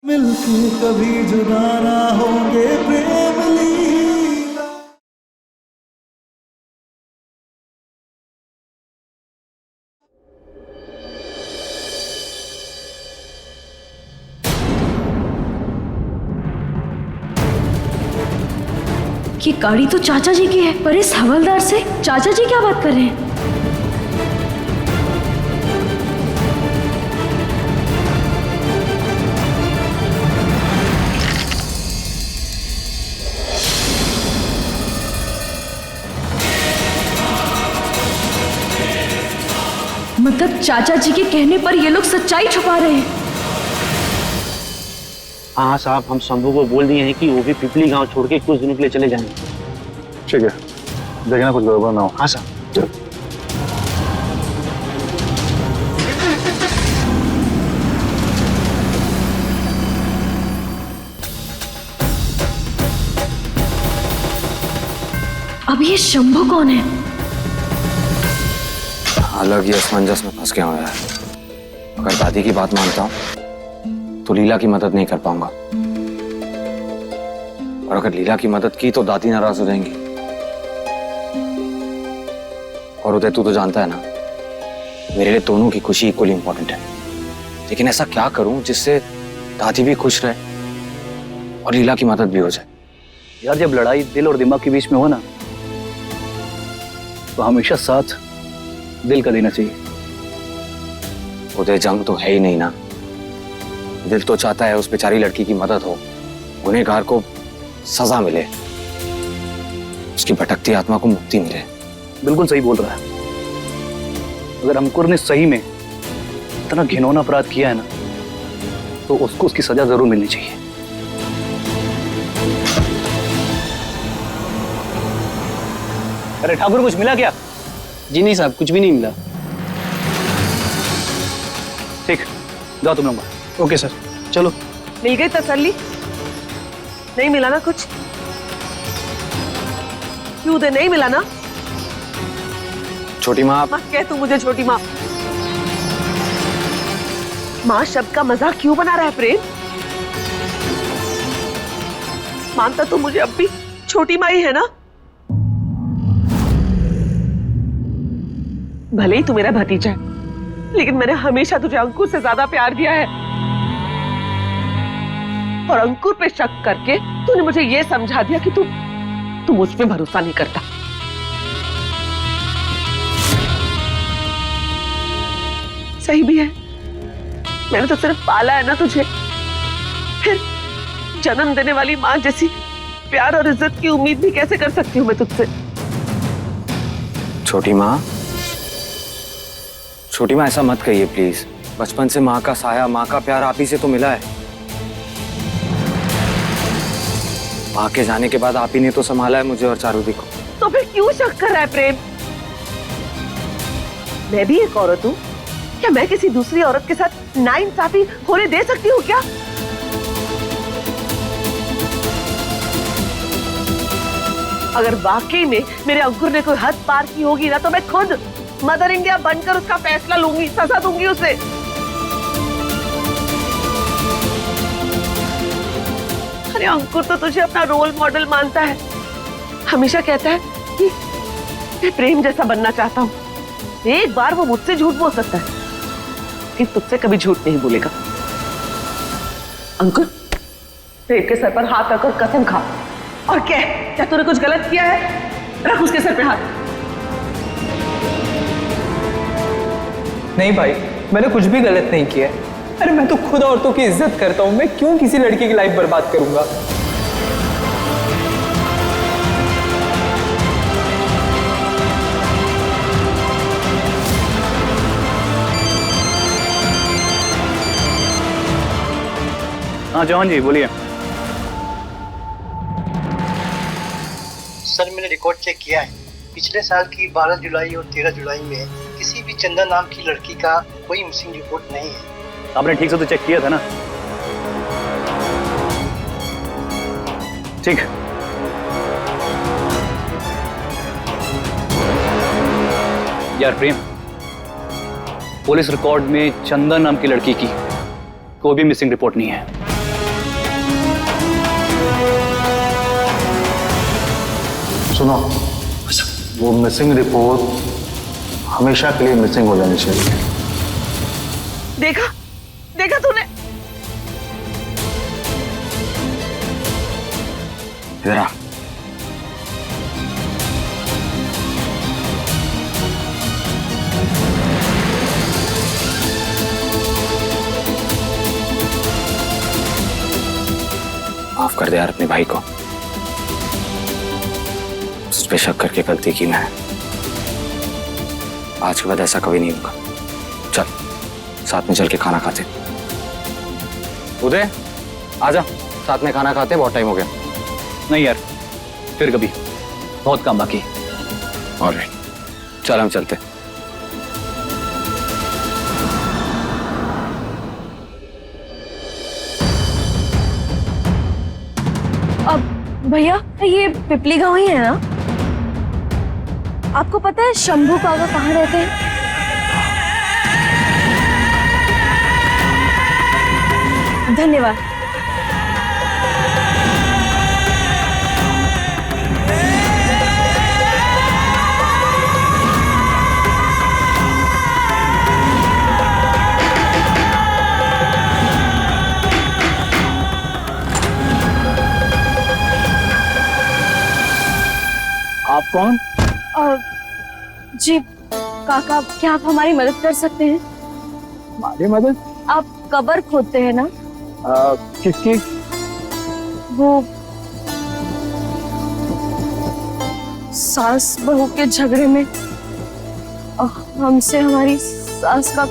मिलके कभी जुदा ना होंगे प्रेम लीला। ये गाड़ी तो चाचा जी की है, पर इस हवलदार से चाचा जी क्या बात कर रहे हैं? मतलब चाचा जी के कहने पर ये लोग सच्चाई छुपा रहे हैं। हाँ साहब, हम शंभू को बोल दिए हैं कि वो भी पिपली गांव छोड़ के कुछ दिनों के लिए चले जाएंगे। ठीक है, देखना कुछ गड़बड़ ना हो। हाँ साहब। अब ये शंभू कौन है? अलग ही असमंजस में फंस गया हूं यार। अगर दादी की बात मानता हूं तो लीला की मदद नहीं कर पाऊंगा, और अगर लीला की मदद की तो दादी नाराज हो जाएंगी। और उदय, तू तो जानता है ना, मेरे लिए दोनों की खुशी इक्वली इंपॉर्टेंट है। लेकिन ऐसा क्या करूं जिससे दादी भी खुश रहे और लीला की मदद भी हो जाए। यार, जब लड़ाई दिल और दिमाग के बीच में हो ना, तो हमेशा साथ दिल का देना चाहिए। उदय, जंग तो है ही नहीं ना। दिल तो चाहता है उस बेचारी लड़की की मदद हो, गुनहगार को सजा मिले, उसकी भटकती आत्मा को मुक्ति मिले। बिल्कुल सही बोल रहा है। अगर अंकुर ने सही में इतना घिनौना अपराध किया है ना, तो उसको उसकी सजा जरूर मिलनी चाहिए। अरे ठाकुर, कुछ मिला क्या? जी नहीं साहब, कुछ भी नहीं मिला। ठीक, जाओ तुम लोग। ओके सर, चलो। मिल गई तसल्ली? नहीं मिला ना कुछ? क्यों दे, नहीं मिला ना? छोटी माँ, मत कह तू मुझे छोटी माँ। माँ शब्द का मजाक क्यों बना रहा है प्रेम? मानता तो मुझे अब भी छोटी माँ ही है ना? भले ही तू मेरा भतीजा है, लेकिन मैंने हमेशा तुझे अंकुर से ज्यादा प्यार दिया है। और अंकुर पे शक करके तूने मुझे यह समझा दिया कि तू मुझ पे भरोसा नहीं करता। सही भी है, मैंने तो सिर्फ पाला है ना तुझे, फिर जन्म देने वाली माँ जैसी प्यार और इज्जत की उम्मीद भी कैसे कर सकती हूँ मैं तुझसे? छोटी माँ, छोटी माँ, ऐसा मत कहिए प्लीज। बचपन से माँ का साया, माँ का प्यार आप ही से तो मिला है। माँ के जाने के बाद आप ही ने तो संभाला है मुझे और चारुदी को। तो फिर क्यों शक कर रहा है प्रेम? मैं भी एक औरत हूँ, क्या मैं किसी दूसरी औरत के साथ नाइंसाफी होने दे सकती हूँ क्या? अगर वाकई में मेरे अंकुर ने कोई हद पार की होगी ना, तो मैं खुद मदर इंडिया बनकर उसका फैसला लूंगी, सजा दूंगी उसे। अरे अंकुर तो तुझे अपना रोल मॉडल मानता है, हमेशा कहता है कि मैं प्रेम जैसा बनना चाहता हूँ। एक बार वो मुझसे झूठ बोल सकता है, लेकिन तुझसे कभी झूठ नहीं बोलेगा। अंकुर, प्रेम के सर पर हाथ रखकर कसम खा और कह, क्या तूने कुछ गलत किया है? रख उसके सर पे हाथ। नहीं भाई, मैंने कुछ भी गलत नहीं किया। अरे मैं तो खुद औरतों की इज्जत करता हूं, मैं क्यों किसी लड़की की लाइफ बर्बाद करूंगा? हाँ जवान जी, बोलिए। सर, मैंने रिकॉर्ड चेक किया है। पिछले साल की 12 जुलाई और 13 जुलाई में किसी भी चंदा नाम की लड़की का कोई मिसिंग रिपोर्ट नहीं है। आपने ठीक से तो चेक किया था ना? ठीक। यार प्रेम, पुलिस रिकॉर्ड में चंदा नाम की लड़की की कोई भी मिसिंग रिपोर्ट नहीं है। सुनो, वो मिसिंग रिपोर्ट हमेशा के लिए मिसिंग हो जानी चाहिए। देखा देखा तूने? इधर आ। माफ कर दे यार अपने भाई को, उस पे शक करके गलती की मैंने। आज के बाद ऐसा कभी नहीं होगा। चल साथ में चल के खाना खाते। उदय आजा, साथ में खाना खाते, बहुत टाइम हो गया। नहीं यार, फिर कभी, बहुत काम बाकी। ऑलराइट, चल हम चलते। अब भैया ये पिपली गांव ही है ना? आपको पता है शंभू काका कहाँ रहते हैं? धन्यवाद। आप कौन? जी काका, क्या आप हमारी मदद कर सकते हैं? हमारी मदद? आप कब्र खोदते हैं ना? किसकी? वो सास बहू के झगड़े में हमसे हमारी सास का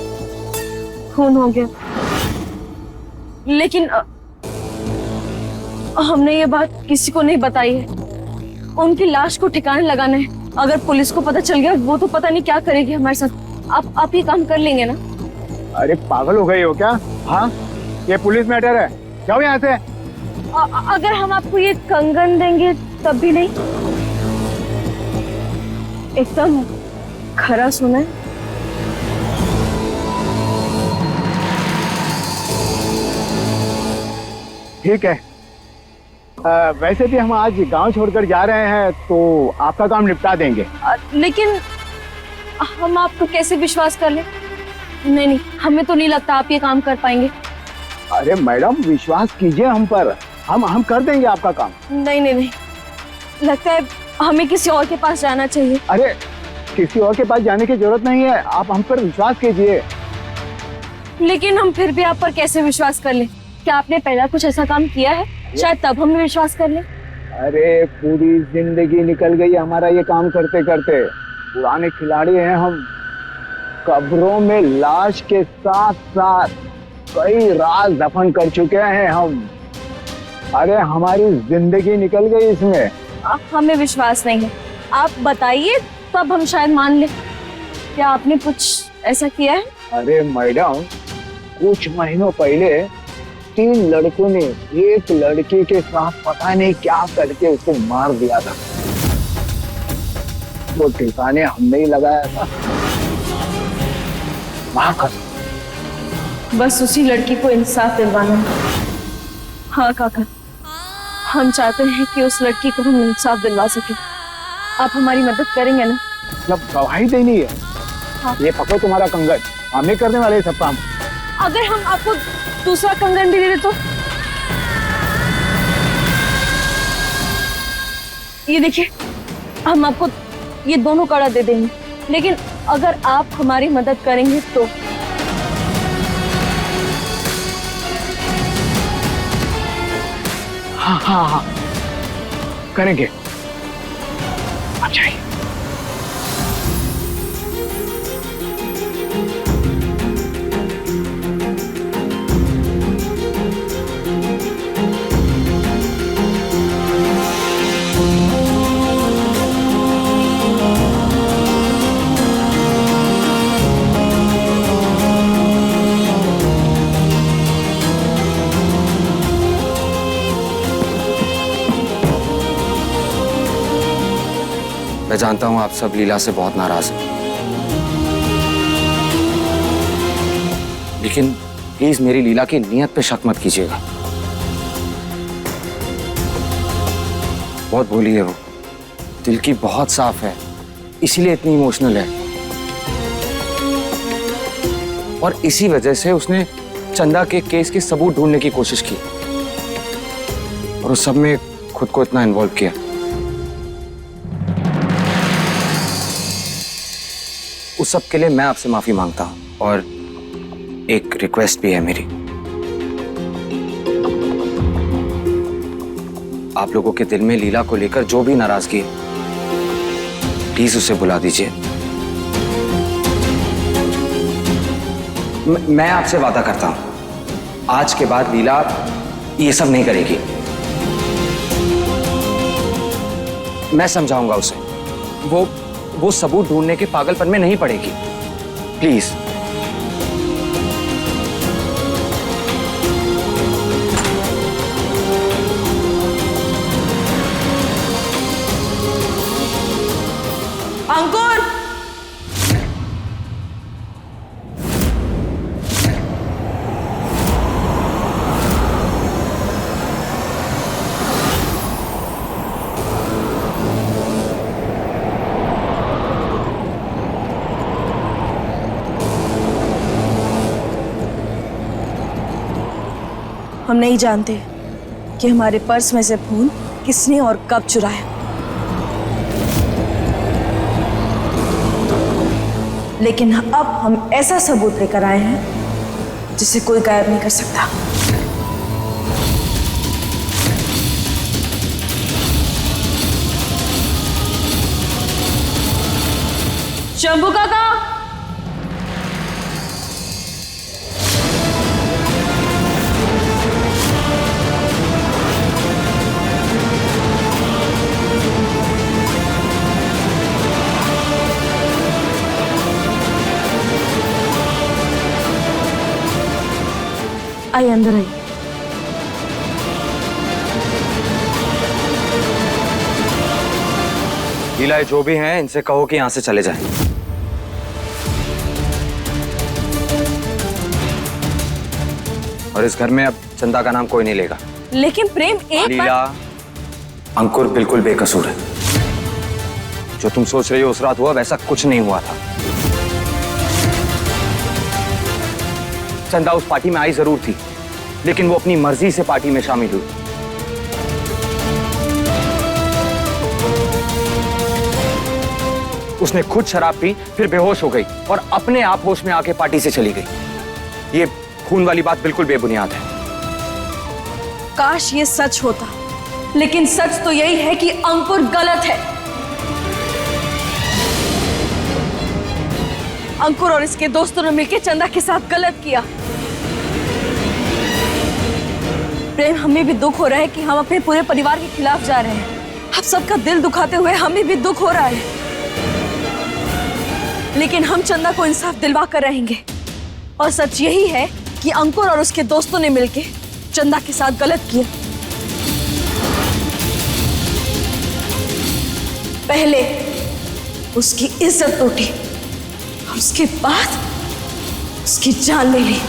खून हो गया, लेकिन हमने ये बात किसी को नहीं बताई है। उनकी लाश को ठिकाने लगाना है। अगर पुलिस को पता चल गया वो तो पता नहीं क्या करेगी हमारे साथ। आप ये काम कर लेंगे ना? अरे पागल हो गई हो क्या? हाँ, ये पुलिस मैटर है, जाओ यहाँ से। अगर हम आपको ये कंगन देंगे तब भी नहीं? एकदम खरा सोना है। ठीक है, वैसे भी हम आज गांव छोड़कर जा रहे हैं तो आपका काम निपटा देंगे। लेकिन हम आपको कैसे विश्वास कर लें? नहीं, हमें तो नहीं लगता आप ये काम कर पाएंगे। अरे मैडम, विश्वास कीजिए हम पर, हम कर देंगे आपका काम। नहीं, लगता है हमें किसी और के पास जाना चाहिए। अरे किसी और के पास जाने की जरूरत नहीं है, आप हम पर विश्वास कीजिए। लेकिन हम फिर भी आप पर कैसे विश्वास कर लें? क्या आपने पहला कुछ ऐसा काम किया है? शायद तब हमें विश्वास कर लें। अरे पूरी जिंदगी निकल गई हमारा ये काम करते करते, पुराने खिलाड़ी हैं हम। कब्रों में लाश के साथ साथ कई राज दफन कर चुके हैं हम। अरे हमारी जिंदगी निकल गई इसमें। हमें विश्वास नहीं है। आप बताइए तब हम शायद मान लें। क्या आपने कुछ ऐसा किया है? अरे मैडम, कुछ महीनों पहले 3 लड़कों ने एक लड़की के साथ पता नहीं क्या करके उसको मार दिया था। वो ठिकाने हमने ही लगाया था। बस उसी लड़की को इंसाफ दिलवाना है। हाँ काका, हम चाहते हैं कि उस लड़की को हम इंसाफ दिलवा सके। आप हमारी मदद करेंगे ना? मतलब गवाही देनी है? हाँ। ये पकड़ो तुम्हारा कंगन, हमें करने वाले सब काम। अगर हम आपको दूसरा कंगन भी दे दे तो? ये देखिए, हम आपको ये दोनों कड़ा दे देंगे, लेकिन अगर आप हमारी मदद करेंगे तो। हाँ, करेंगे। अच्छा ही। मैं जानता हूं आप सब लीला से बहुत नाराज हैं, लेकिन प्लीज मेरी लीला की नीयत पे शक मत कीजिएगा। बहुत भोली है वो, दिल की बहुत साफ है, इसीलिए इतनी इमोशनल है। और इसी वजह से उसने चंदा के केस के सबूत ढूंढने की कोशिश की और उस सब में खुद को इतना इन्वॉल्व किया। उस सब के लिए मैं आपसे माफी मांगता हूं और एक रिक्वेस्ट भी है मेरी। आप लोगों के दिल में लीला को लेकर जो भी नाराजगी है, प्लीज उसे बुला दीजिए। मैं आपसे वादा करता हूं, आज के बाद लीला ये सब नहीं करेगी। मैं समझाऊंगा उसे, वो सबूत ढूंढने के पागलपन में नहीं पड़ेगी। प्लीज। अंकुर, हम नहीं जानते कि हमारे पर्स में से फोन किसने और कब चुराया, लेकिन अब हम ऐसा सबूत लेकर आए हैं जिसे कोई गायब नहीं कर सकता। शंभू काका, आइए अंदर आइए। लीला, जो भी हैं इनसे कहो कि यहां से चले जाएं। और इस घर में अब चंदा का नाम कोई नहीं लेगा। लेकिन प्रेम एक लीला, अंकुर बिल्कुल बेकसूर है। जो तुम सोच रही हो उस रात हुआ, वैसा कुछ नहीं हुआ था। चंदा उस पार्टी में आई जरूर थी, लेकिन वो अपनी मर्जी से पार्टी में शामिल हुई। उसने खुद शराब पी, फिर बेहोश हो गई और अपने आप होश में आके पार्टी से चली गई। ये खून वाली बात बिल्कुल बेबुनियाद है। काश ये सच होता, लेकिन सच तो यही है कि अंकुर गलत है। अंकुर और इसके दोस्तों ने मिलकर चंदा के साथ गलत किया। प्रेम, हमें भी दुख हो रहा है कि हम अपने पूरे परिवार के खिलाफ जा रहे हैं। आप सबका दिल दुखाते हुए हमें भी दुख हो रहा है, लेकिन हम चंदा को इंसाफ दिलवा कर रहेंगे। और सच यही है कि अंकुर और उसके दोस्तों ने मिलकर चंदा के साथ गलत किया। पहले उसकी इज्जत टूटी और उसके बाद उसकी जान ले ली।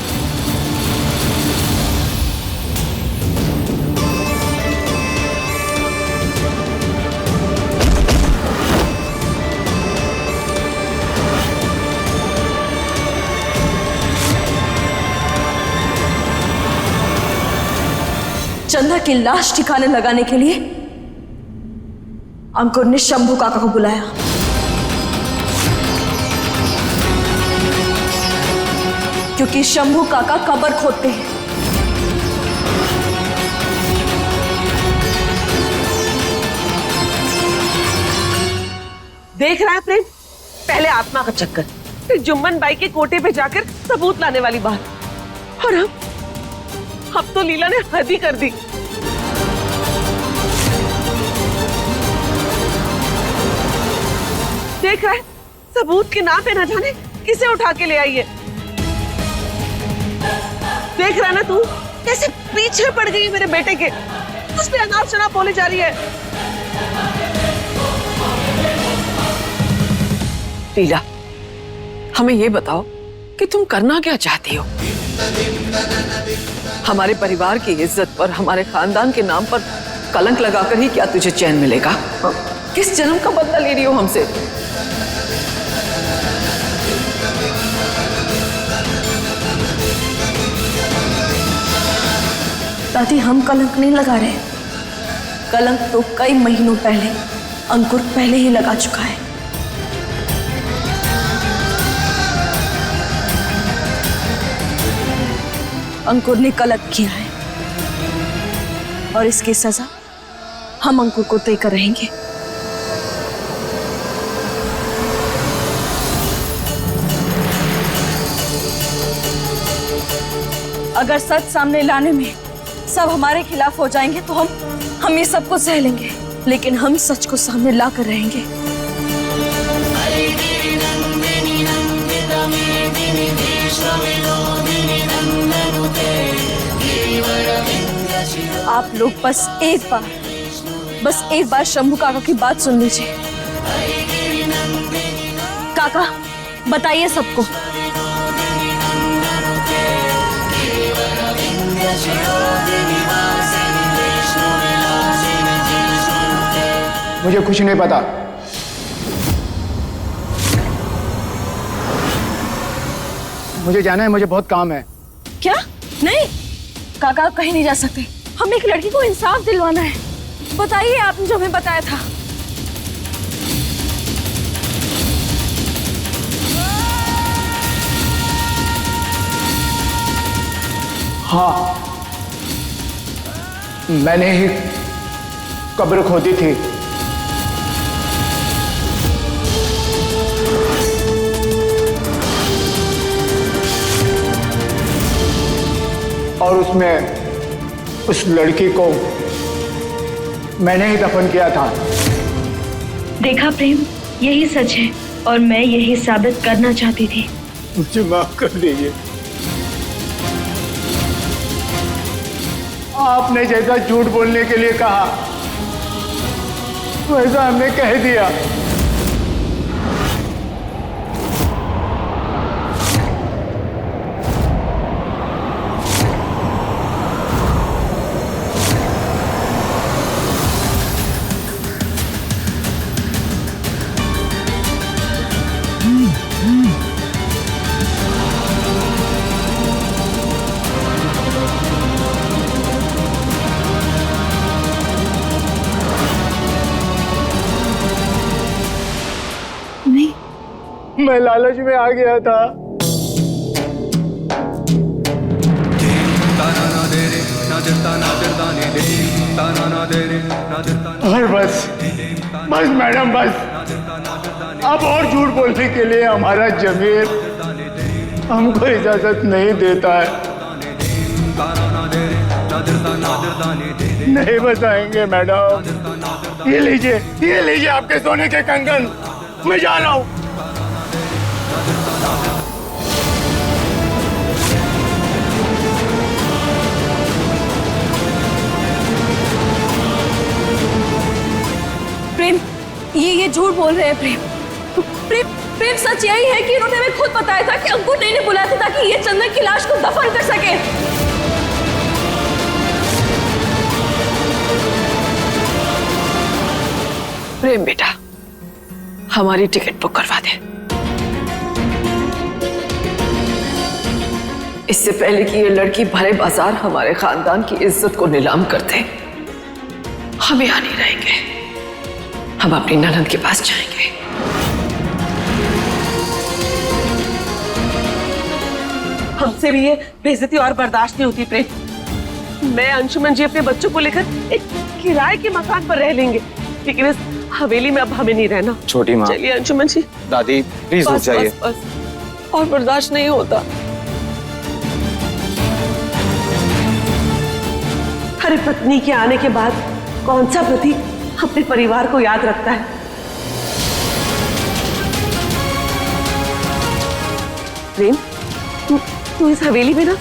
चंदा की लाश ठिकाने लगाने के लिए अंकुर ने शंभू काका को बुलाया। क्योंकि शंभू काका कब्र खोदते हैं। देख रहा है प्रेम, पहले आत्मा का चक्कर, फिर जुम्मन बाई के कोटे पे जाकर सबूत लाने वाली बात, और अब तो लीला ने हद ही कर दी। देख रहा है, सबूत के नाम पे न जाने किसे उठा के ले आई है। देख रहा है ना तू, कैसे पीछे पड़ गई मेरे बेटे के, उस पे अनाप शनाप बोली जा रही है। लीला, हमें ये बताओ कि तुम करना क्या चाहती हो? हमारे परिवार की इज्जत पर, हमारे खानदान के नाम पर कलंक लगाकर ही क्या तुझे चैन मिलेगा? किस जन्म का बदला ले रही हो हमसे? दादी हम कलंक नहीं लगा रहे। कलंक तो कई महीनों पहले अंकुर पहले ही लगा चुका है। अंकुर ने गलत किया है और इसकी सजा हम अंकुर को देकर रहेंगे। अगर सच सामने लाने में सब हमारे खिलाफ हो जाएंगे तो हम ये सबको सह लेंगे, लेकिन हम सच को सामने ला कर रहेंगे। आप लोग बस एक बार शंभू काका की बात सुन लीजिए। काका बताइए सबको। मुझे कुछ नहीं पता। मुझे जाना है, मुझे बहुत काम है। क्या? नहीं काका, आप कहीं नहीं जा सकते। हमें एक लड़की को इंसाफ दिलवाना है। बताइए आपने जो हमें बताया था। हाँ, मैंने ही कब्र खोदी थी। और उसमें उस लड़की को मैंने ही दफन किया था। देखा प्रेम, यही सच है और मैं यही साबित करना चाहती थी। मुझे माफ कर दीजिए। आपने जैसा झूठ बोलने के लिए कहा वैसा हमने कह दिया। मैं लालच में आ गया था। और बस मैडम, बस अब और झूठ बोलने के लिए हमारा जमीर हमको इजाजत नहीं देता है। नहीं बताएंगे मैडम। ये लीजिए आपके सोने के कंगन। मैं जा रहा हूँ। प्रेम, ये झूठ बोल रहे हैं। प्रेम सच यही है कि उन्होंने हमें खुद बताया था कि अंकुर ने बुलाया था ताकि ये चंदन की लाश को दफन कर सके। प्रेम बेटा, हमारी टिकट बुक करवा दे। इससे पहले कि ये लड़की भरे बाजार हमारे खानदान की इज्जत को नीलाम कर दे, हम यहाँ नहीं रहेंगे। हम अपनी ननद के पास जाएंगे। हमसे भी ये बेइज्जती और बर्दाश्त नहीं होती प्रेम। मैं अंशुमन जी अपने बच्चों को लेकर एक किराए के मकान पर रह लेंगे, लेकिन इस हवेली में अब हमें नहीं रहना। छोटी माँ। चलिए अंशुमन जी। दादी प्लीज रुक जाइए। बस और बर्दाश्त नहीं होता। अरे पत्नी के आने के बाद कौन सा पति अपने परिवार को याद रखता है? प्रेम, तू इस हवेली में ना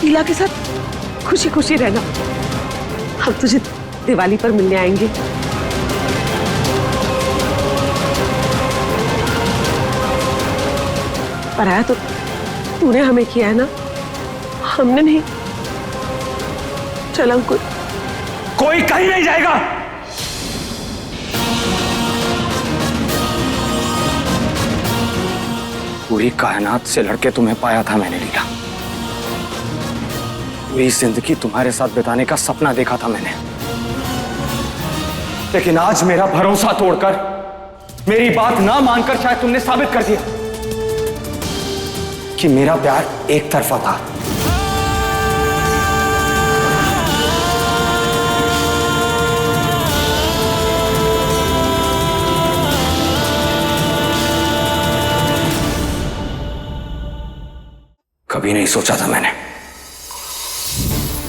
शीला के साथ खुशी खुशी रहना। हम तुझे दिवाली पर मिलने आएंगे। पराया तो तूने हमें किया है ना, हमने नहीं। चल अंकुर। कोई कहीं नहीं जाएगा। पूरी कायनात से लड़के तुम्हें पाया था मैंने लीला। पूरी जिंदगी तुम्हारे साथ बिताने का सपना देखा था मैंने। लेकिन आज मेरा भरोसा तोड़कर, मेरी बात ना मानकर शायद तुमने साबित कर दिया कि मेरा प्यार एक तरफा था। कभी नहीं सोचा था मैंने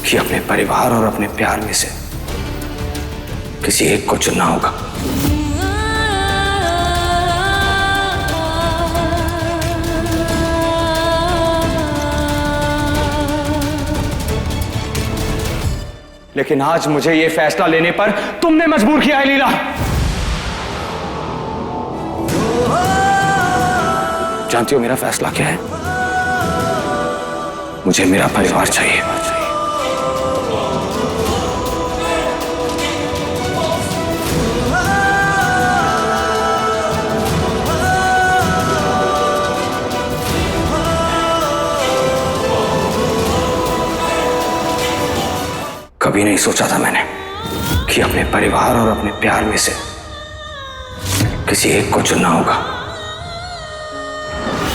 कि अपने परिवार और अपने प्यार में से किसी एक को चुनना होगा। लेकिन आज मुझे यह फैसला लेने पर तुमने मजबूर किया है लीला। जानती हो मेरा फैसला क्या है? मुझे मेरा परिवार चाहिए। कभी नहीं सोचा था मैंने कि अपने परिवार और अपने प्यार में से किसी एक को चुनना होगा।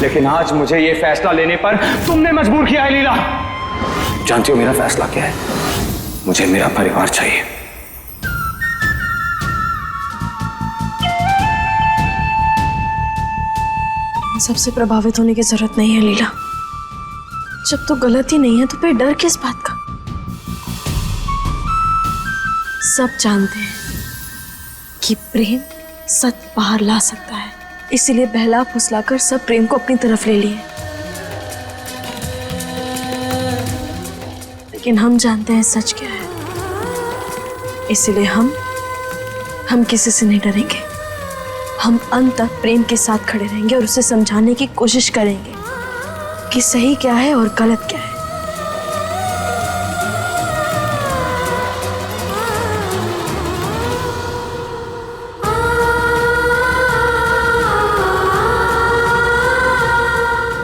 लेकिन आज मुझे यह फैसला लेने पर तुमने मजबूर किया है लीला। जानती हो मेरा फैसला क्या है? मुझे मेरा परिवार चाहिए। सबसे प्रभावित होने की जरूरत नहीं है लीला। जब तो गलती नहीं है तो फिर डर किस बात का? सब जानते हैं कि प्रेम सच बाहर ला सकता है, इसीलिए बहला फुसलाकर सब प्रेम को अपनी तरफ ले लिए। लेकिन हम जानते हैं सच क्या है, इसीलिए हम किसी से नहीं डरेंगे। हम अंत तक प्रेम के साथ खड़े रहेंगे और उसे समझाने की कोशिश करेंगे कि सही क्या है और गलत क्या है।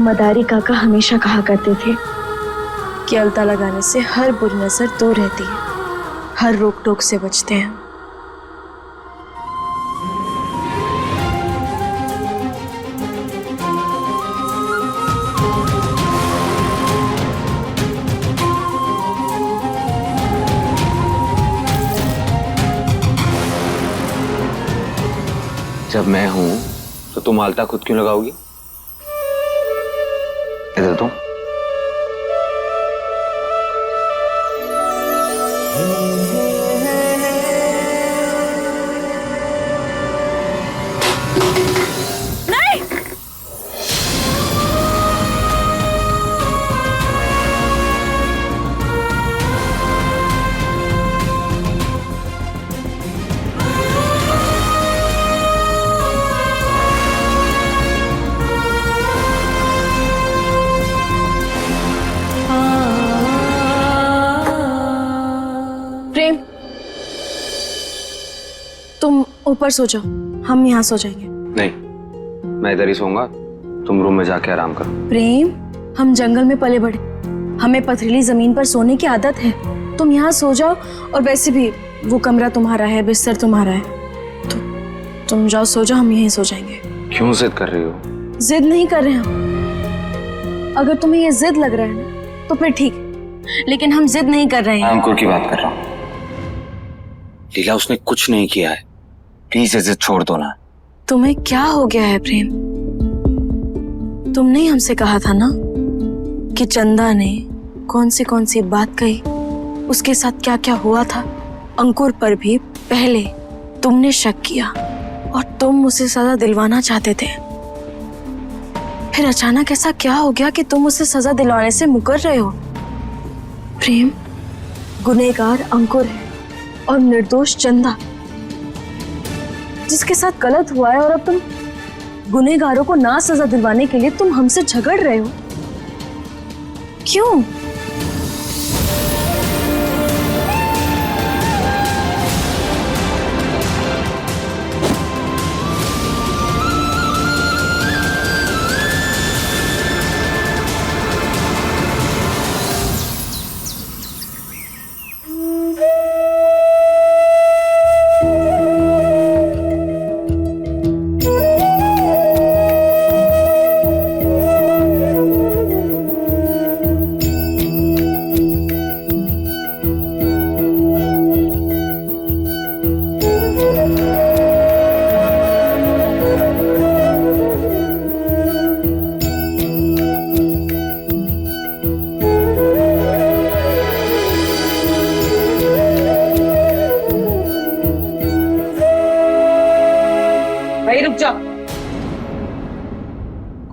मदारी काका हमेशा कहा करते थे कि अलता लगाने से हर बुरी नजर दूर रहती है, हर रोक टोक से बचते हैं। जब मैं हूं तो तुम अलता खुद क्यों लगाओगी? इधर तुम। प्रेम, तुम ऊपर सो जाओ, हम यहाँ सो जाएंगे। नहीं, मैं इधर ही सोऊंगा, तुम रूम में जाके आराम करो। प्रेम, हम जंगल में पले बढ़े, हमें पथरीली जमीन पर सोने की आदत है। तुम यहाँ सो जाओ, और वैसे भी वो कमरा तुम्हारा है, बिस्तर तुम्हारा है, तो तुम जाओ सो जाओ, हम यहीं सो जाएंगे। क्यों जिद कर रही हो? जिद नहीं कर रहे हम। अगर तुम्हें ये जिद लग रहा है ना तो फिर ठीक है, लेकिन हम जिद नहीं कर रहे हैं। अंकुर की बात कर रहा हूँ। लीला, उसने कुछ नहीं किया है, प्लीज ये जिद छोड़ दो ना। तुम्हें क्या हो गया है प्रेम? तुमने ही हमसे कहा था ना कि चंदा ने कौन सी बात कही, उसके साथ क्या क्या हुआ था। अंकुर पर भी पहले तुमने शक किया और तुम उसे सजा दिलवाना चाहते थे। फिर अचानक ऐसा क्या हो गया कि तुम उसे सजा दिलवाने से मुकर रहे हो? प्रेम, गुनहगार अंकुर है और निर्दोष चंदा, जिसके साथ गलत हुआ है, और अब तुम गुनहगारों को ना सजा दिलवाने के लिए तुम हमसे झगड़ रहे हो। क्यों?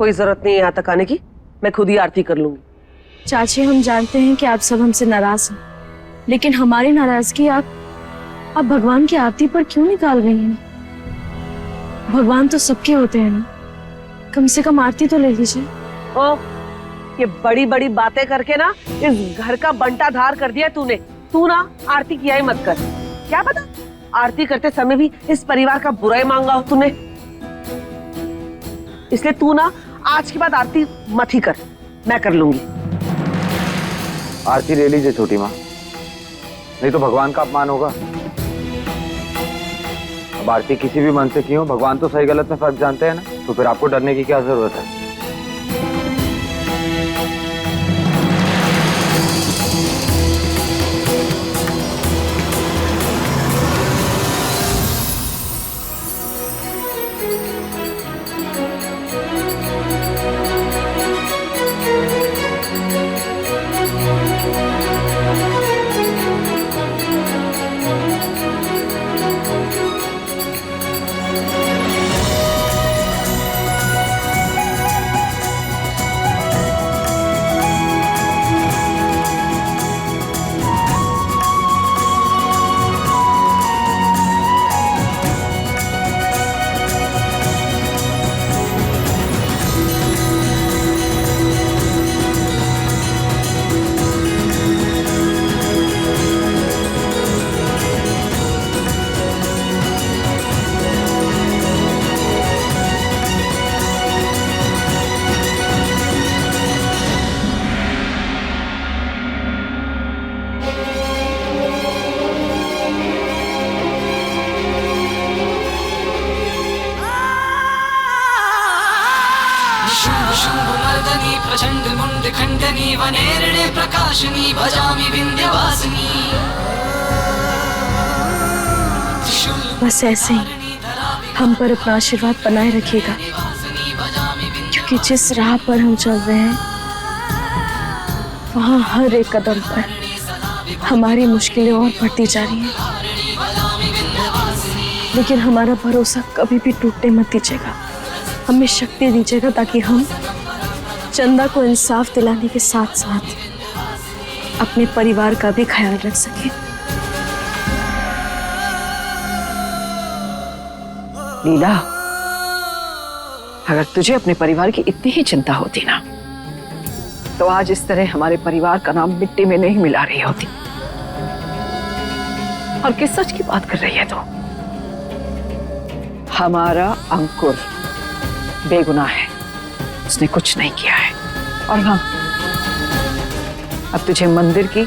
कोई जरूरत नहीं है यहाँ तक आने की, मैं खुद ही आरती कर लूंगी। चाची, हम जानते हैं कि आप सब हमसे नाराज हैं, लेकिन हमारी नाराजगी आप भगवान की आरती पर क्यों निकाल रही हैं? भगवान तो सबके होते हैं ना, कम से कम आरती तो ले लीजिए। ओ, ये बड़ी बड़ी बातें करके ना इस घर का बंटाधार कर दिया तूने। तू ना आरती किया ही मत कर। क्या पता आरती करते समय भी इस परिवार का बुरा ही मांगा हो तूने। इसलिए तू ना आज के बाद आरती मत ही कर, मैं कर लूंगी। आरती ले लीजिए छोटी माँ, नहीं तो भगवान का अपमान होगा। अब आरती किसी भी मन से की हो, भगवान तो सही गलत में फर्क जानते हैं ना, तो फिर आपको डरने की क्या जरूरत है? शम्भुमर्दनी प्रचण्ड मुण्ड खण्डनी वनेरणे प्रकाशिनी भजामि विन्ध्यवासिनी। बस ऐसे ही हम पर अपना आशीर्वाद बनाए रखिएगा, क्योंकि जिस राह पर हम चल रहे हैं वहाँ हर एक कदम पर हमारी मुश्किलें और बढ़ती जा रही हैं, लेकिन हमारा भरोसा कभी भी टूटने मत दीजिएगा। हमें शक्ति दीजिएगा ताकि हम चंदा को इंसाफ दिलाने के साथ साथ अपने परिवार का भी ख्याल रख सके। लीला, अगर तुझे अपने परिवार की इतनी ही चिंता होती ना, तो आज इस तरह हमारे परिवार का नाम मिट्टी में नहीं मिला रही होती। और किस सच की बात कर रही है तो? हमारा अंकुर बेगुनाह है, उसने कुछ नहीं किया है। और हाँ, अब तुझे मंदिर की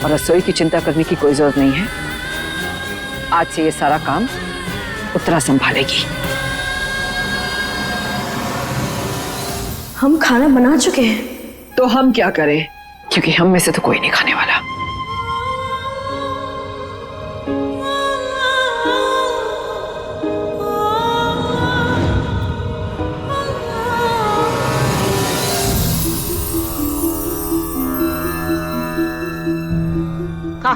और रसोई की चिंता करने की कोई जरूरत नहीं है। आज से ये सारा काम उत्तरा संभालेगी। हम खाना बना चुके हैं। तो हम क्या करें, क्योंकि हम में से तो कोई नहीं खाने वाला। खा,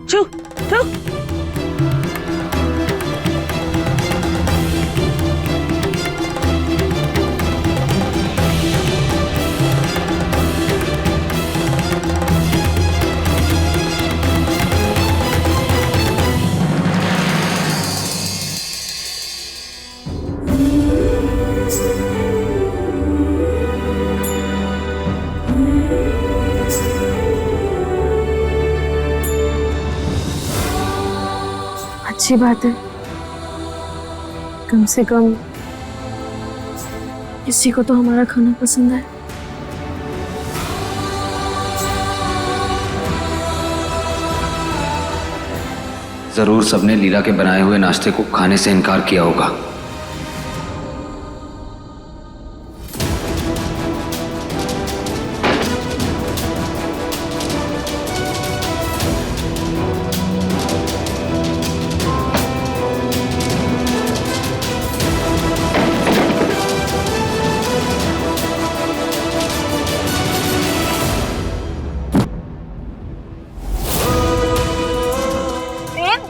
छू छू। अच्छी बात है, कम से कम किसी को तो हमारा खाना पसंद है। जरूर सबने लीला के बनाए हुए नाश्ते को खाने से इनकार किया होगा।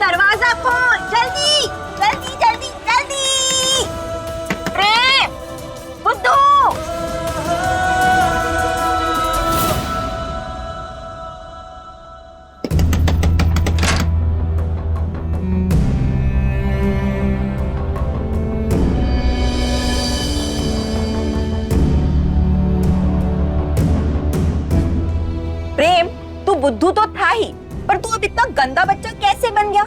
दरवाजा खोल, जल्दी जल्दी जल्दी जल्दी। तू बुद्धू तो था ही, पर तू अब इतना गंदा बच्चा कैसे बन गया?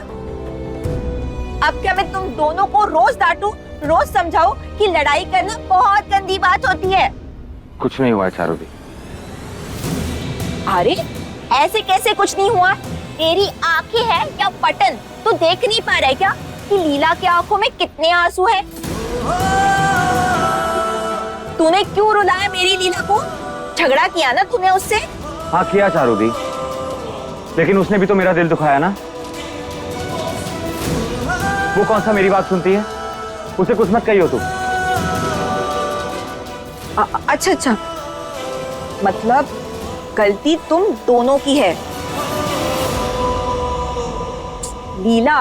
अब क्या मैं तुम दोनों को रोज डांटूं, रोज समझाऊं कि लड़ाई करना बहुत गंदी बात होती है? कुछ नहीं हुआ है चारू दी। अरे ऐसे कैसे कुछ नहीं हुआ? तेरी आंखें हैं या बटन? तू देख नहीं पा रहा है क्या कि लीला की आंखों में कितने आंसू हैं? तूने क्यों रुलाया मेरी लीला को? झगड़ा किया ना तूने उससे? हाँ किया चारू दी, लेकिन उसने भी तो मेरा दिल दुखाया ना। वो कौन सा मेरी बात सुनती है? उसे कुछ मत कहियो तुम। अच्छा अच्छा, मतलब गलती तुम दोनों की है। लीला,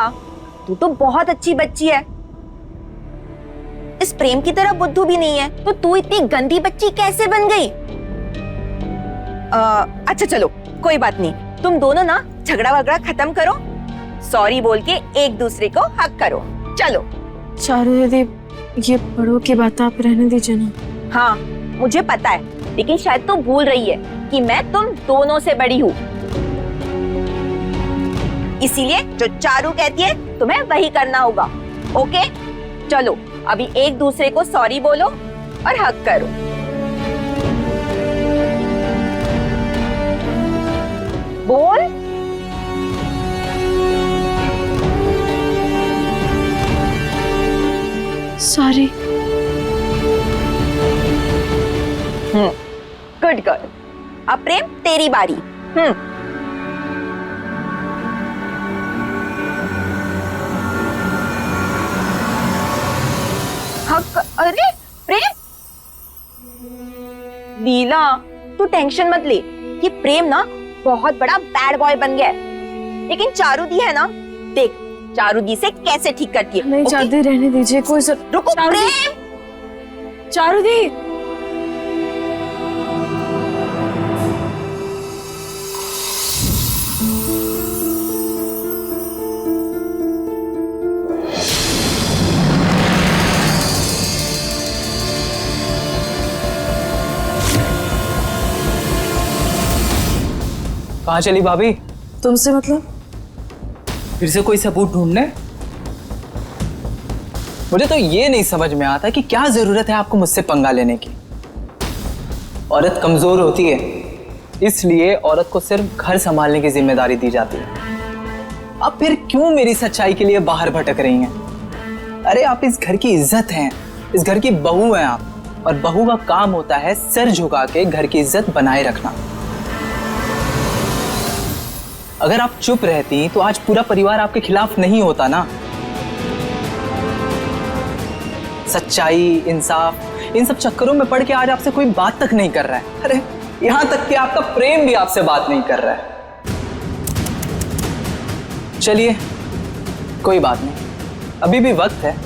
तू तो बहुत अच्छी बच्ची है, इस प्रेम की तरह बुद्धू भी नहीं है, तो तू इतनी गंदी बच्ची कैसे बन गई? अच्छा चलो कोई बात नहीं, तुम दोनों ना झगड़ा वगड़ा खत्म करो, सॉरी बोल के एक दूसरे को हक करो। चलो। चारू दीदी, ये बड़ों की बात आप रहने दीजिए ना। हाँ मुझे पता है, लेकिन शायद तू भूल रही है कि मैं तुम दोनों से बड़ी हूँ, इसीलिए जो चारू कहती है तुम्हें वही करना होगा। ओके चलो, अभी एक दूसरे को सॉरी बोलो और हक करो। बोल। सॉरी। Good girl. अब प्रेम तेरी बारी। हक। अरे प्रेम, लीला तू टेंशन मत ले, ये प्रेम ना बहुत बड़ा बैड बॉय बन गया है, लेकिन चारू दी है ना, देख चारू दी से कैसे ठीक करती है। नहीं चाहती, रहने दीजिए, कोई रुको प्रेम। चारू दी, कहाँ चली भाभी? तुमसे मतलब? फिर से कोई सबूत ढूंढने? मुझे तो ये नहीं समझ में आता कि क्या जरूरत है आपको मुझसे पंगा लेने की। औरत कमजोर होती है, इसलिए औरत को सिर्फ घर संभालने की जिम्मेदारी दी जाती है। अब फिर क्यों मेरी सच्चाई के लिए बाहर भटक रही हैं? अरे आप इस घर की इज्जत हैं, इस घर की बहू हैं आप, और बहू का काम होता है सर झुका के घर की इज्जत बनाए रखना। अगर आप चुप रहती तो आज पूरा परिवार आपके खिलाफ नहीं होता ना। सच्चाई, इंसाफ, इन सब चक्करों में पड़ के आज आपसे कोई बात तक नहीं कर रहा है। अरे यहां तक कि आपका प्रेम भी आपसे बात नहीं कर रहा है। चलिए कोई बात नहीं, अभी भी वक्त है।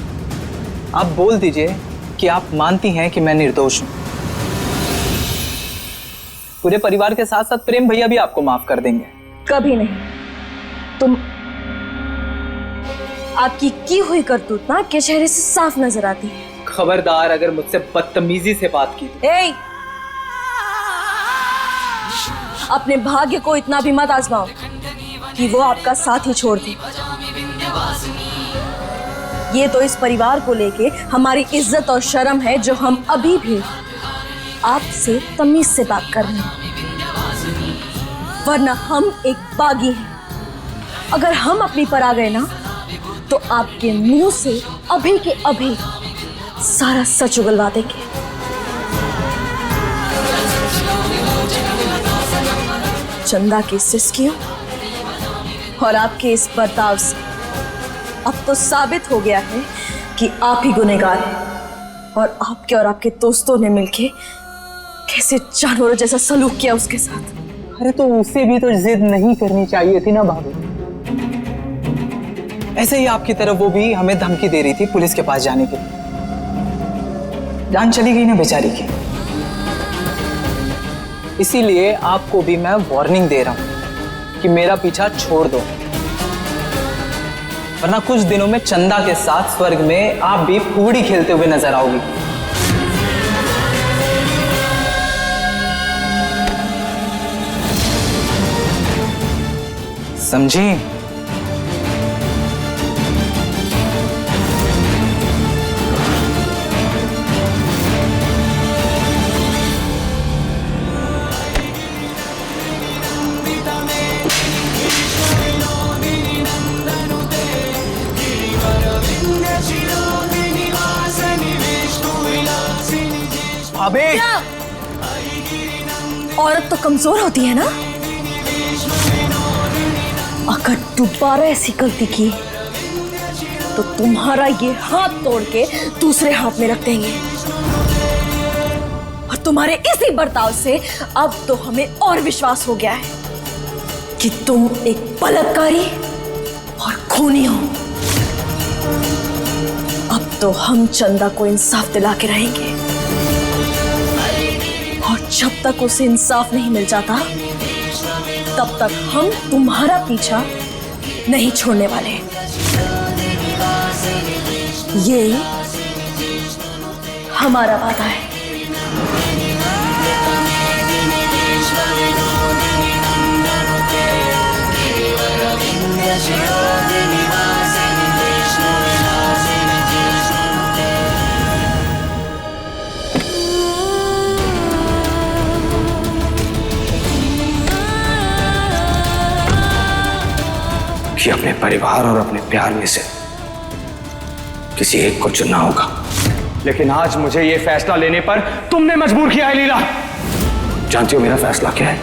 आप बोल दीजिए कि आप मानती हैं कि मैं निर्दोष हूं। पूरे परिवार के साथ साथ प्रेम भैया भी आपको माफ कर देंगे। कभी नहीं। तुम, आपकी की हुई करतूत ना के चेहरे से साफ नजर आती है। खबरदार अगर मुझसे बदतमीजी से बात की। ए, अपने भाग्य को इतना भी मत आजमाओ कि वो आपका साथ ही छोड़ दे। ये तो इस परिवार को लेके हमारी इज्जत और शर्म है, जो हम अभी भी आपसे तमीज से बात कर रहे हैं, वरना हम एक बागी हैं। अगर हम अपनी पर आ गए ना, तो आपके मुंह से अभी के अभी सारा सच उगलवा देंगे। चंदा की सिस्कियों और आपके इस बर्ताव से अब तो साबित हो गया है कि आप ही गुनहगार हैं, और आपके और आपके दोस्तों ने मिलके कैसे जानवरों जैसा सलूक किया उसके साथ। अरे तो उसे भी तो जिद नहीं करनी चाहिए थी ना भाभी। ऐसे ही आपकी तरफ वो भी हमें धमकी दे रही थी पुलिस के पास जाने की। जान चली गई ना बेचारी की। इसीलिए आपको भी मैं वार्निंग दे रहा हूं कि मेरा पीछा छोड़ दो, वरना कुछ दिनों में चंदा के साथ स्वर्ग में आप भी फुगड़ी खेलते हुए नजर आओगी। समझी? अबे औरत तो कमजोर होती है ना? अगर दोबारा ऐसी गलती की तो तुम्हारा ये हाथ तोड़ के दूसरे हाथ में रख देंगे। और तुम्हारे इसी बर्ताव से अब तो हमें और विश्वास हो गया है कि तुम एक बलात्कारी और खूनी हो। अब तो हम चंदा को इंसाफ दिला के रहेंगे, और जब तक उसे इंसाफ नहीं मिल जाता तब तक हम तुम्हारा पीछा नहीं छोड़ने वाले। ये हमारा वादा है। कि अपने परिवार और अपने प्यार में से किसी एक को चुनना होगा। लेकिन आज मुझे यह फैसला लेने पर तुमने मजबूर किया है लीला। जानती हो मेरा फैसला क्या है?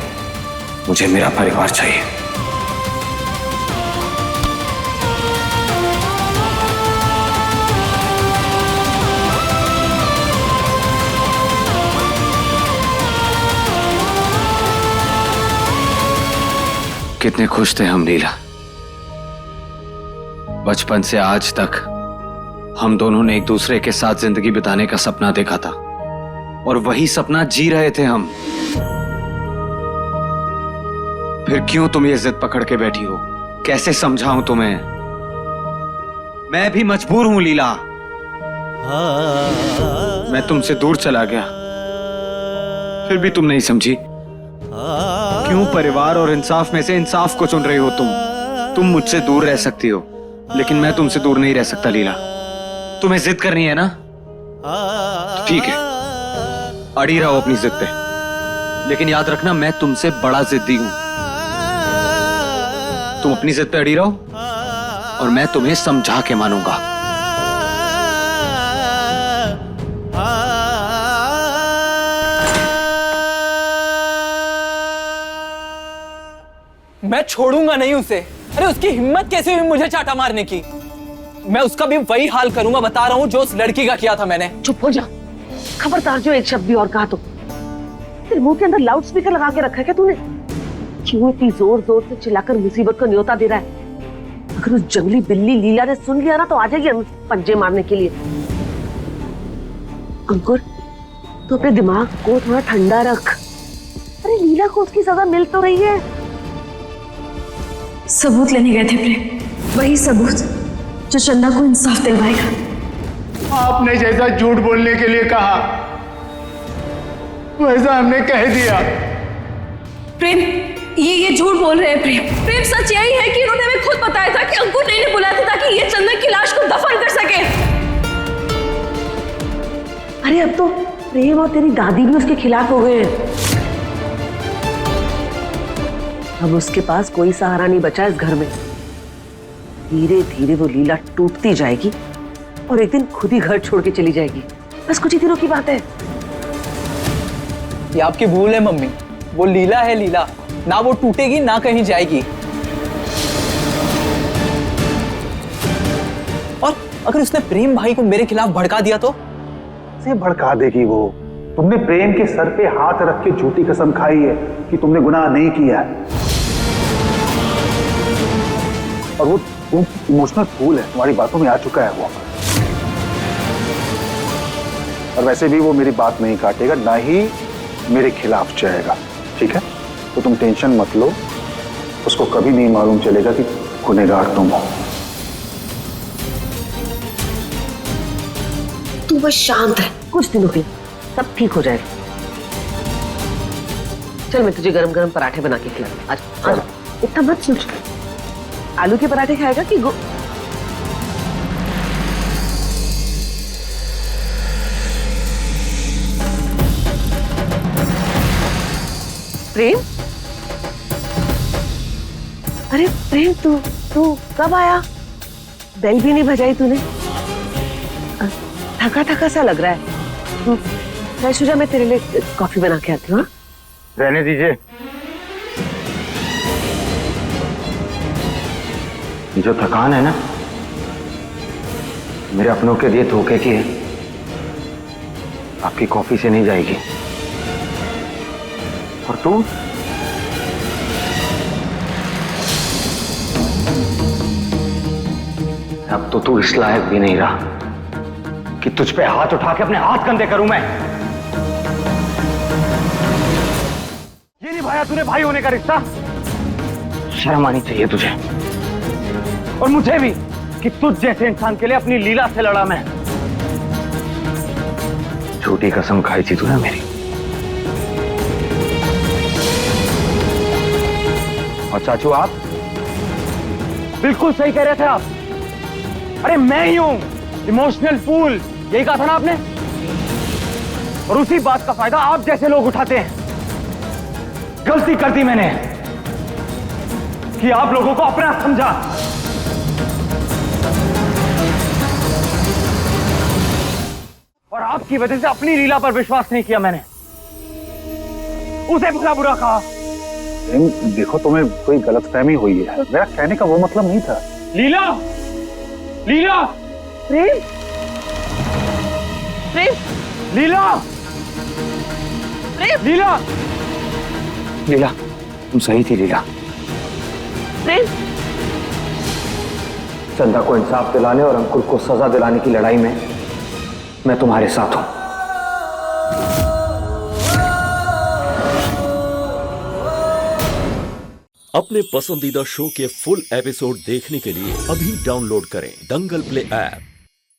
मुझे मेरा परिवार चाहिए। कितने खुश थे हम लीला। बचपन से आज तक हम दोनों ने एक दूसरे के साथ जिंदगी बिताने का सपना देखा था, और वही सपना जी रहे थे हम। फिर क्यों तुम ये जिद पकड़ के बैठी हो? कैसे समझाऊं तुम्हें? मैं भी मजबूर हूं लीला। मैं तुमसे दूर चला गया, फिर भी तुम नहीं समझी। क्यों परिवार और इंसाफ में से इंसाफ को चुन रही हो तुम मुझसे दूर रह सकती हो, लेकिन मैं तुमसे दूर नहीं रह सकता लीला। तुम्हें जिद करनी है ना? तो ठीक है, अड़ी रहो अपनी जिद पे, लेकिन याद रखना मैं तुमसे बड़ा जिद्दी हूं। तुम अपनी जिद पे अड़ी रहो और मैं तुम्हें समझा के मानूंगा। मैं छोड़ूंगा नहीं उसे। अरे उसकी हिम्मत कैसे हुई मुझे चाटा मारने की? मैं उसका भी वही हाल करूंगा, बता रहा हूं, जो उस लड़की का किया था मैंने। चुप हो जा, खबरदार जो एक शब्द भी और कहा तो तेरे मुंह के अंदर लाउड स्पीकर लगा के रखा है क्या तूने? क्यों इतनी जोर जोर से चिल्लाकर मुसीबत को न्योता दे रहा है? अगर उस जंगली बिल्ली लीला ने सुन लिया ना तो आ जाएगी पंजे मारने के लिए। अंकुर, तू अपने दिमाग को थोड़ा ठंडा रख। अरे लीला को उसकी सजा मिल तो रही है। सबूत लेने गए थे प्रेम, वही सबूत जो चंदा को इंसाफ दिलवाएगा। आपने जैसा झूठ बोलने के लिए कहा वैसा हमने कह दिया। प्रेम, ये झूठ बोल रहे हैं प्रेम। प्रेम, सच यही है कि इन्होंने हमें खुद बताया था कि अंकुर ने इन्हें बुलाया था ताकि ये चंदा की लाश को दफन कर सके। अरे अब तो प्रेम और तेरी दादी भी उसके खिलाफ हो गए हैं। अब उसके पास कोई सहारा नहीं बचा इस घर में। धीरे धीरे वो लीला टूटती जाएगी और एक दिन खुद ही घर छोड़ के चली जाएगी। बस कुछ ही दिनों की बात है। ये आपकी भूल है मम्मी, वो लीला है लीला, ना वो टूटेगी ना कहीं जाएगी। और अगर उसने प्रेम भाई को मेरे खिलाफ भड़का दिया तो? से भड़का देगी वो। तुमने प्रेम के सर पे हाथ रख के झूठी कसम खाई है कि तुमने गुनाह नहीं किया है, और वो इमोशनल फूल है, तुम्हारी बातों में आ चुका है वो। और वैसे भी वो मेरी बात नहीं काटेगा, ना ही मेरे खिलाफ जाएगा, ठीक है? तो तुम टेंशन मत लो, उसको कभी नहीं मालूम चलेगा कि गुनहगार तुम हो। तू बस शांत है, कुछ दिनों के सब ठीक हो जाएगा। चल मैं तुझे गरम गरम पराठे बना के खिलाऊं। आज इतना मत सोच। आलू के पराठे खाएगा कि प्रेम? अरे प्रेम, तू कब आया? बेल भी नहीं बजाई तूने। थका थका सा लग रहा है। फ्रेश हो जा, मैं तेरे लिए कॉफी बना के आती हूँ। रहने दीजिए। ये जो थकान है ना, मेरे अपनों के लिए धोखे की है, आपकी कॉफी से नहीं जाएगी। और तू? अब तो तू इस लायक भी नहीं रहा कि तुझ पे हाथ उठा के अपने हाथ कंधे करूं मैं। ये निभाया तूने भाई होने का रिश्ता, शर्म आनी चाहिए तुझे और मुझे भी कि तुझ जैसे इंसान के लिए अपनी लीला से लड़ा मैं। झूठी कसम खाई थी तूने मेरी, और चाचू आप बिल्कुल सही कह रहे थे आप। अरे मैं ही हूं इमोशनल फूल, यही कहा था ना आपने, और उसी बात का फायदा आप जैसे लोग उठाते हैं। गलती कर दी मैंने कि आप लोगों को अपना समझा, और आपकी वजह से अपनी लीला पर विश्वास नहीं किया मैंने, उसे बुरा बुरा कहा। देखो, तुम्हें कोई गलतफहमी हुई है, मेरा कहने का वो मतलब नहीं था। लीला, लीला, प्रेम, प्रेम, लीला, प्रेम, लीला, लीला, तुम सही थी लीला। प्रेम, चंदा को इंसाफ दिलाने और अंकुर को सजा दिलाने की लड़ाई में मैं तुम्हारे साथ हूं। अपने पसंदीदा शो के फुल एपिसोड देखने के लिए अभी डाउनलोड करें दंगल प्ले ऐप।